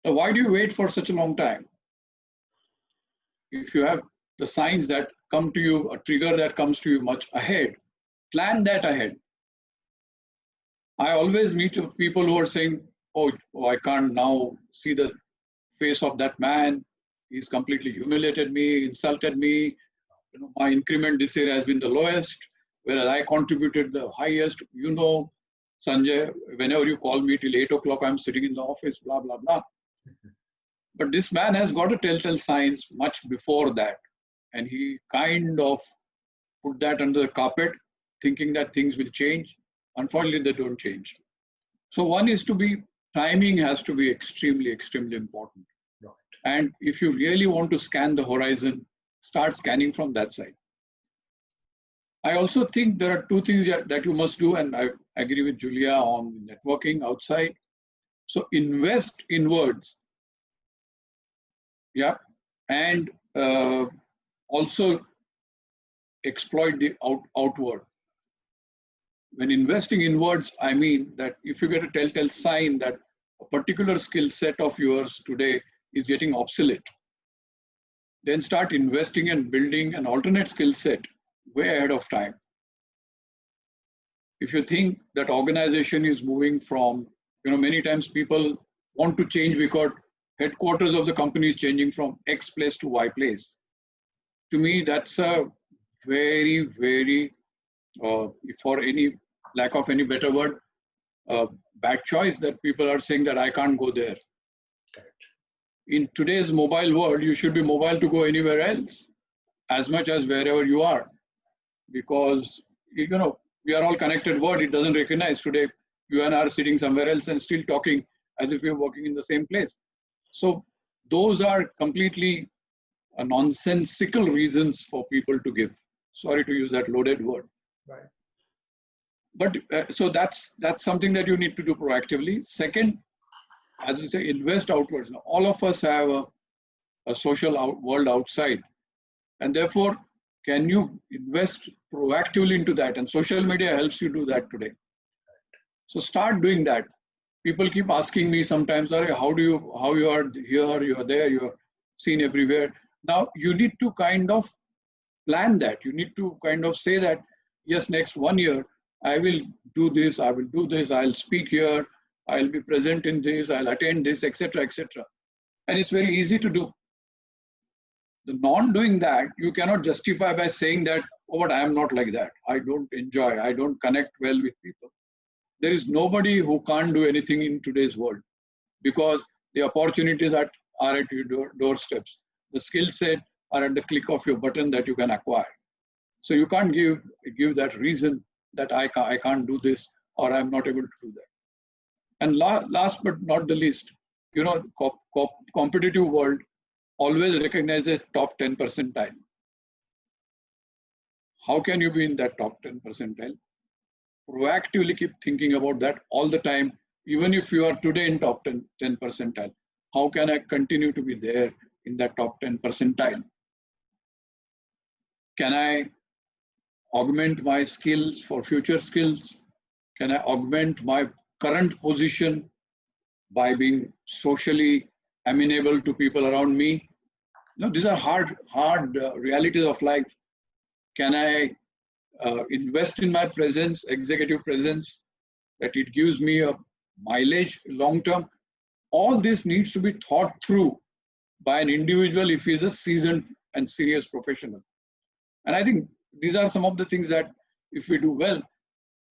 So why do you wait for such a long time? If you have the signs that come to you, a trigger that comes to you much ahead, plan that ahead. I always meet people who are saying, oh, I can't now see the face of that man. He's completely humiliated me, insulted me. My increment this year has been the lowest, whereas I contributed the highest. Sanjay, whenever you call me till 8 o'clock, I'm sitting in the office, blah, blah, blah. But this man has got a telltale signs much before that. And he kind of put that under the carpet, thinking that things will change. Unfortunately, they don't change. So one is to be, timing has to be extremely, extremely important. Right. And if you really want to scan the horizon, start scanning from that side. I also think there are two things that you must do, and I agree with Julia on networking outside. So invest inwards, yeah, and also exploit the outward. When investing inwards, I mean that if you get a telltale sign that a particular skill set of yours today is getting obsolete, then start investing and building an alternate skill set way ahead of time. If you think that organization is moving from, many times people want to change because headquarters of the company is changing from X place to Y place. To me, that's a very, very, for any lack of any better word, bad choice that people are saying that I can't go there. In today's mobile world, you should be mobile to go anywhere else, as much as wherever you are, because we are all connected world. It doesn't recognize today you and I are sitting somewhere else and still talking as if we're working in the same place. So those are completely nonsensical reasons for people to give. Sorry to use that loaded word. Right. But so that's something that you need to do proactively. Second, as we say, invest outwards. Now, all of us have a social world outside, and therefore, can you invest proactively into that? And social media helps you do that today. So start doing that. People keep asking me sometimes, how you are here, you are there, you are seen everywhere. Now you need to kind of plan that. You need to kind of say that, yes, next 1 year, I will do this, I will do this, I'll speak here, I'll be present in this, I'll attend this, etc., etc. And it's very easy to do. The non-doing that, you cannot justify by saying that, oh, but I am not like that. I don't enjoy, I don't connect well with people. There is nobody who can't do anything in today's world because the opportunities are at your doorsteps. The skill set are at the click of your button that you can acquire. So you can't give that reason that I can't do this or I'm not able to do that. And last but not the least, competitive world always recognizes top 10 percentile. How can you be in that top 10 percentile? Proactively keep thinking about that all the time. Even if you are today in top 10 percentile, how can I continue to be there in that top 10 percentile? Can I augment my skills for future skills? Can I augment my current position by being socially amenable to people around me? These are hard realities of life. Can I invest in my presence, executive presence, that it gives me a mileage long term? All this needs to be thought through by an individual if he is a seasoned and serious professional. And I think these are some of the things that if we do well,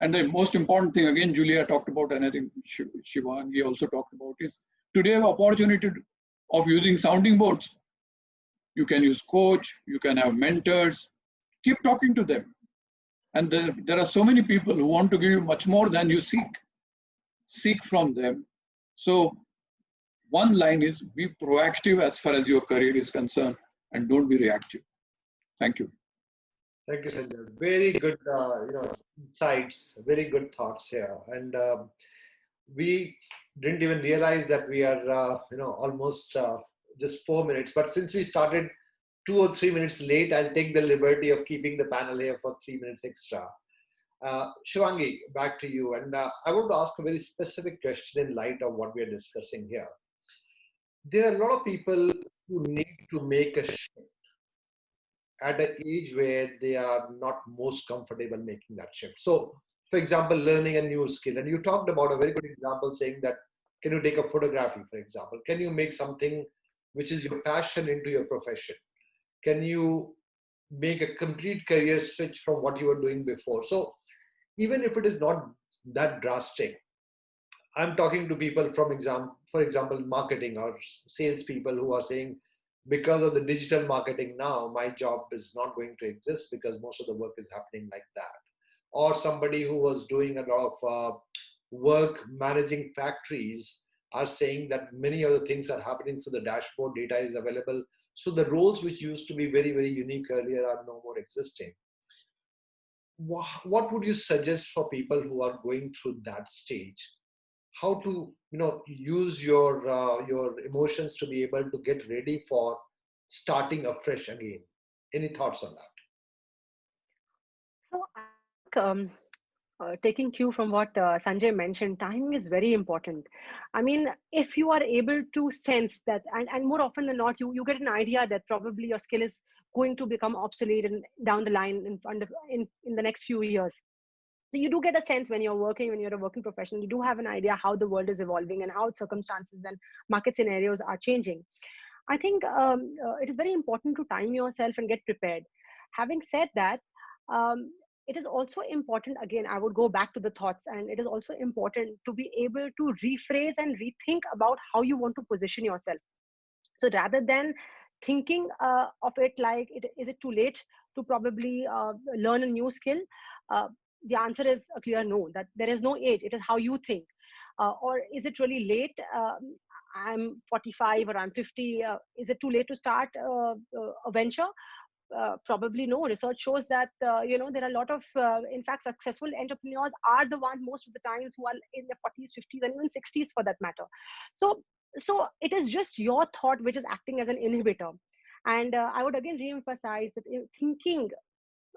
and the most important thing, again, Julia talked about, and I think Shivangi also talked about, is today have opportunity of using sounding boards. You can use coach, you can have mentors, keep talking to them. And there are so many people who want to give you much more than you seek. Seek from them. So one line is be proactive as far as your career is concerned and don't be reactive. Thank you. Thank you, Sanjay. Very good, insights, very good thoughts here. And we didn't even realize that we are, almost just 4 minutes. But since we started 2 or 3 minutes late, I'll take the liberty of keeping the panel here for 3 minutes extra. Shivangi, back to you. And I want to ask a very specific question in light of what we are discussing here. There are a lot of people who need to make a shift at an age where they are not most comfortable making that shift. So, for example, learning a new skill. And you talked about a very good example saying that, can you take a photography, for example? Can you make something which is your passion into your profession? Can you make a complete career switch from what you were doing before? So even if it is not that drastic, I'm talking to people for example, marketing or sales people who are saying, because of the digital marketing now, my job is not going to exist because most of the work is happening like that. Or somebody who was doing a lot of work managing factories are saying that many other things are happening. So the dashboard data is available. So the roles which used to be very, very unique earlier are no more existing. What would you suggest for people who are going through that stage? How to use your emotions to be able to get ready for starting afresh again? Any thoughts on that? So I think taking cue from what Sanjay mentioned, timing is very important. I mean, if you are able to sense that, and more often than not, you get an idea that probably your skill is going to become obsolete and down the line in the next few years. So you do get a sense when you're a working professional, you do have an idea how the world is evolving and how circumstances and market scenarios are changing. I think it is very important to time yourself and get prepared. Having said that, it is also important, again, I would go back to the thoughts, and it is also important to be able to rephrase and rethink about how you want to position yourself. So rather than thinking of it like, is it too late to probably learn a new skill? Uh, the answer is a clear no, that there is no age. It is how you think. Or is it really late? I'm 45 or I'm 50. Is it too late to start a venture? Probably no. Research shows that there are a lot of in fact successful entrepreneurs are the ones most of the times who are in their 40s, 50s, and even 60s for that matter. So it is just your thought which is acting as an inhibitor. And I would again re-emphasize that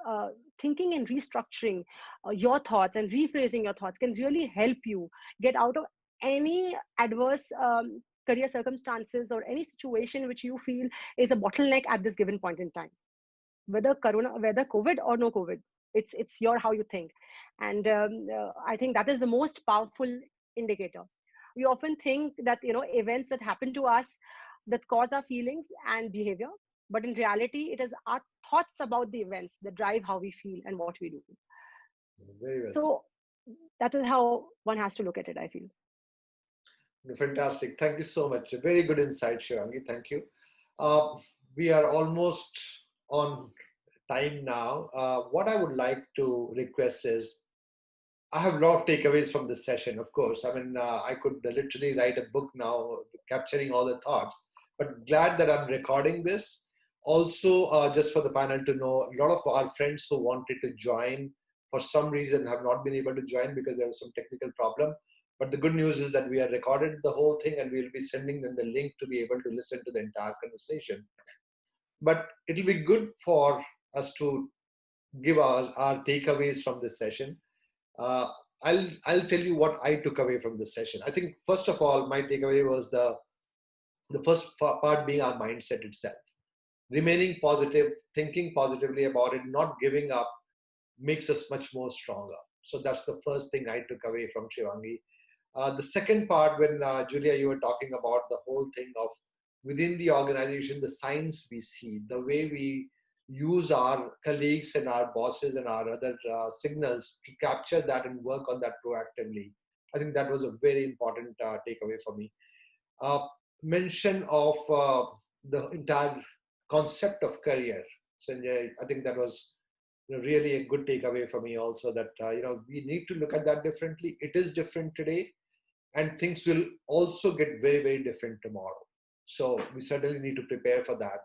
uh, thinking and restructuring your thoughts and rephrasing your thoughts can really help you get out of any adverse career circumstances or any situation which you feel is a bottleneck at this given point in time, whether COVID or no COVID. It's your how you think. And I think that is the most powerful indicator. We often think that events that happen to us that cause our feelings and behavior, but in reality it is our thoughts about the events that drive how we feel and what we do. Very well. So that is how one has to look at it, I feel. Fantastic. Thank you so much. A very good insight, Shivangi. Thank you. Uh, we are almost on time now. What I would like to request is, I have a lot of takeaways from this session, of course. I mean, I could literally write a book now capturing all the thoughts, but glad that I'm recording this. Also, just for the panel to know, a lot of our friends who wanted to join for some reason have not been able to join because there was some technical problem. But the good news is that we have recorded the whole thing and we'll be sending them the link to be able to listen to the entire conversation. But it'll be good for us to give our takeaways from this session. Uh, I'll tell you what I took away from this session. I think first of all, my takeaway was the first part being our mindset itself. Remaining positive, thinking positively about it, not giving up makes us much more stronger. So that's the first thing I took away from Shivangi. The second part, when Julia, you were talking about the whole thing of within the organization, the signs we see, the way we use our colleagues and our bosses and our other signals to capture that and work on that proactively. I think that was a very important takeaway for me. Uh, Mention of the entire concept of career, Sanjay. I think that was really a good takeaway for me also, that we need to look at that differently. It is different today, and things will also get very, very different tomorrow. So we certainly need to prepare for that.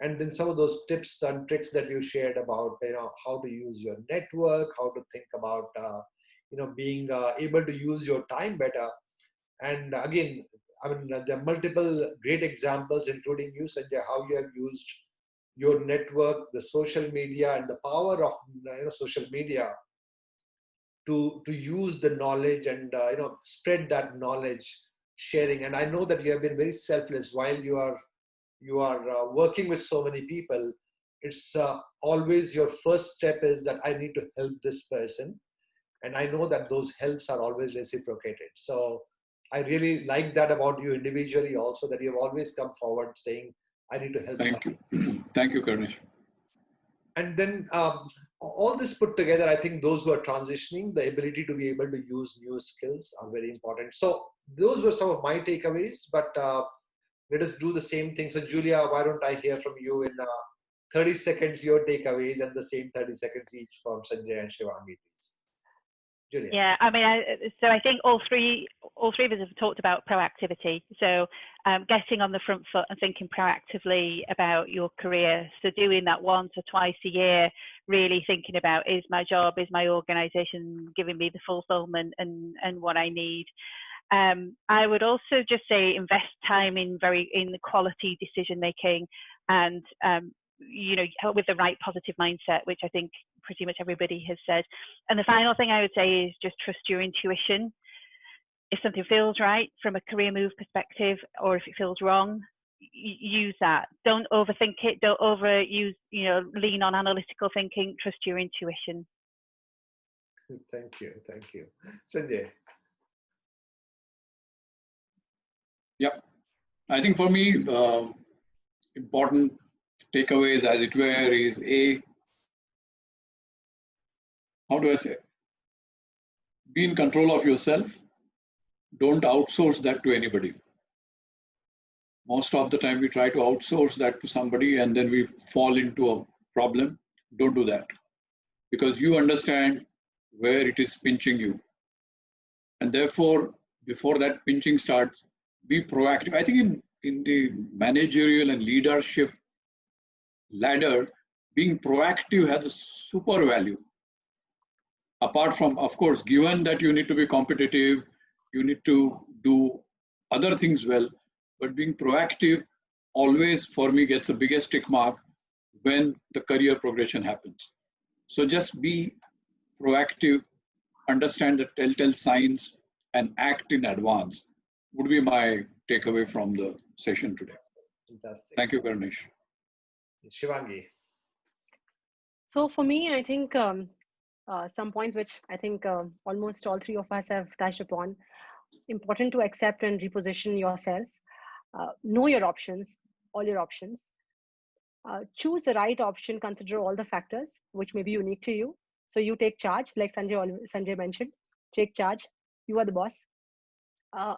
And then some of those tips and tricks that you shared about how to use your network, how to think about being able to use your time better. And again, I mean, there are multiple great examples, including you, Sanjay, how you have used your network, the social media, and the power of social media to use the knowledge and spread that knowledge sharing. And I know that you have been very selfless while you are working with so many people. It's always your first step is that I need to help this person, and I know that those helps are always reciprocated. So I really like that about you individually also, that you have always come forward saying I need to help Thank someone. you. Thank you, Kaurunesh. And then all this put together, I think those who are transitioning, the ability to be able to use new skills are very important. So those were some of my takeaways, but let us do the same thing. So Julia, why don't I hear from you in 30 seconds, your takeaways, and the same 30 seconds each from Sanjay and Shivangi, please. Julia. Yeah, I mean, so I think all three of us have talked about proactivity. So getting on the front foot and thinking proactively about your career. So doing that once or twice a year, really thinking about, is my job, is my organisation giving me the fulfilment and what I need. I would also just say invest time in the quality decision making, and you know, with the right positive mindset, which I think pretty much everybody has said. And the final thing I would say is just trust your intuition. If something feels right from a career move perspective, or if it feels wrong, use that. Don't overthink it. Don't lean on analytical thinking. Trust your intuition. Thank you. Thank you. Sanjay. Yeah, I think for me, important takeaways, as it were, is how do I say? Be in control of yourself. Don't outsource that to anybody. Most of the time, we try to outsource that to somebody and then we fall into a problem. Don't do that, because you understand where it is pinching you. And therefore, before that pinching starts, be proactive. I think in the managerial and leadership ladder, being proactive has a super value. Apart from, of course, given that you need to be competitive, you need to do other things well, but being proactive always, for me, gets the biggest tick mark when the career progression happens. So just be proactive, understand the telltale signs, and act in advance would be my takeaway from the session today. Fantastic. Thank you, Kaurunesh. Shivangi. So for me, I think some points which I think almost all three of us have touched upon. Important to accept and reposition yourself. Know your options, all your options. Choose the right option, consider all the factors which may be unique to you. So you take charge, like Sanjay mentioned, take charge. You are the boss.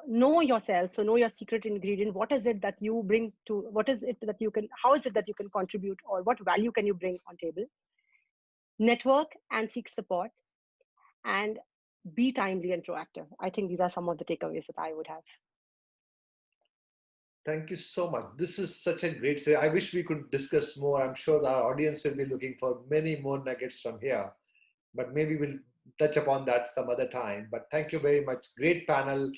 Know yourself, so know your secret ingredient. What is it that you bring to, what is it that you can, how is it that you can contribute, or what value can you bring on table? Network and seek support, and be timely and proactive. I think these are some of the takeaways that I would have. Thank you so much. This is such a great say. I wish we could discuss more. I'm sure our audience will be looking for many more nuggets from here, but maybe we'll touch upon that some other time. But thank you very much. Great panel.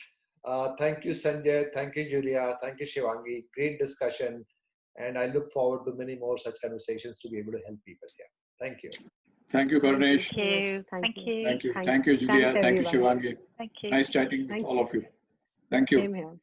Thank you, Sanjay. Thank you, Julia. Thank you, Shivangi. Great discussion. And I look forward to many more such conversations to be able to help people here. Thank you. Thank you, Kaurunesh. Thank you. Thank you. Thank you. Thanks. Thank you, Julia. Thanks, Thank you, everyone. Shivangi. Thank you. Nice chatting with all of you. Thank you. Same here.